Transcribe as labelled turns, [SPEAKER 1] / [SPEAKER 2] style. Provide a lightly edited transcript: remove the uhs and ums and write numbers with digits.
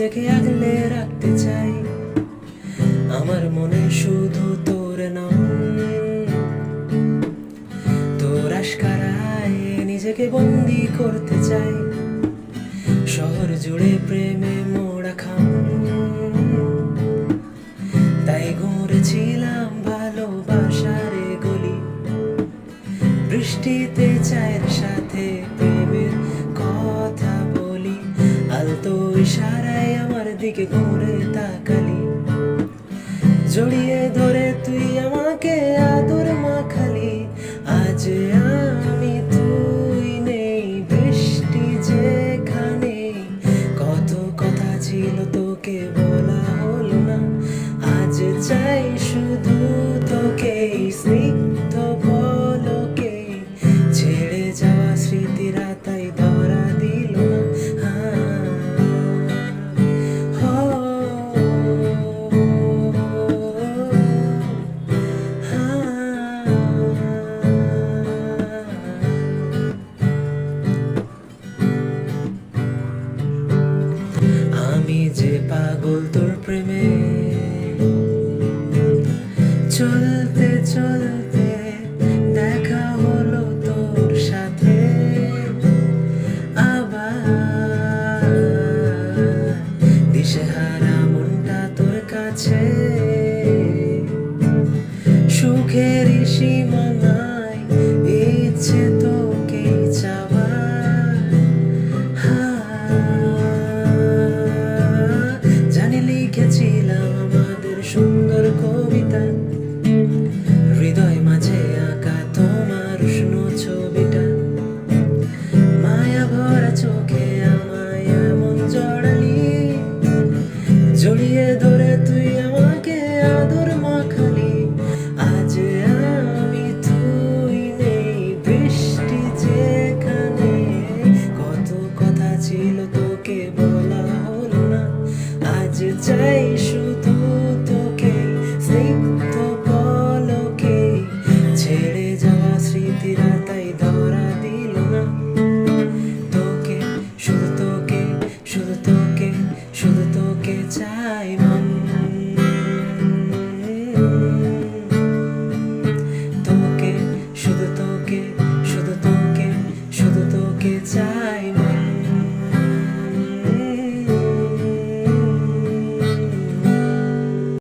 [SPEAKER 1] নিজেকে আগলে রাখতে চাই। আমার মনে শুধু তোর নাম, তোর আশকারায় নিজেকে বন্দি করতে চাই। শহর জুড়ে প্রেমে মোড়া খাম, তাই ঘুরেছিলাম ভালোবাসার গলি। বৃষ্টিতে চায়ের সাথে প্রেমের কথা বলি, আলতো ইশারায় আমার দিকে ঘুরে তাকালি। জড়িয়ে ধরে তুই আমাকে আদর মাখালি। আজ আমি তুই নেই, বৃষ্টি যেখানে। কত কথা ছিল তোকে বলা হলো না, আজ চাই শুধু তোকে। স্নিগ্ধ পলকে ছেড়ে যাওয়া স্মৃতিরা তাই ধরা দিল না। আমি যে পাগল তোর প্রেমে, চলতে চলতে দেখা হলো তোর সাথে। আবার দিশেহারা মনটা তোর কাছে, সুখের সীমানায় ইচ্ছে তোকে চাওয়ার। জানি লিখেছিলাম আমাদের সুন্দর কবিতা, হৃদয় মাঝে আঁকা তোমার উষ্ণ ছবিটা। মায়া ভরা চোখে আমায় এমন জড়ালি, জড়িয়ে ধরে তুই আমাকে আদর মাখালি। আজ আমি তুই নেই, বৃষ্টি যেখানে। কত কথা ছিল তোকে বলা হলো না, আজ চাই শুধু তোকে। স্নিগ্ধ পলকে ছেড়ে যাওয়া স্মৃতিরা তাই ধরা দিল না। তোকে শুধু তোকে, শুধু তোকে, শুধু তোকে চাই মন। তোকে শুধু তোকে, শুধু তোকে, শুধু তোকে চাই।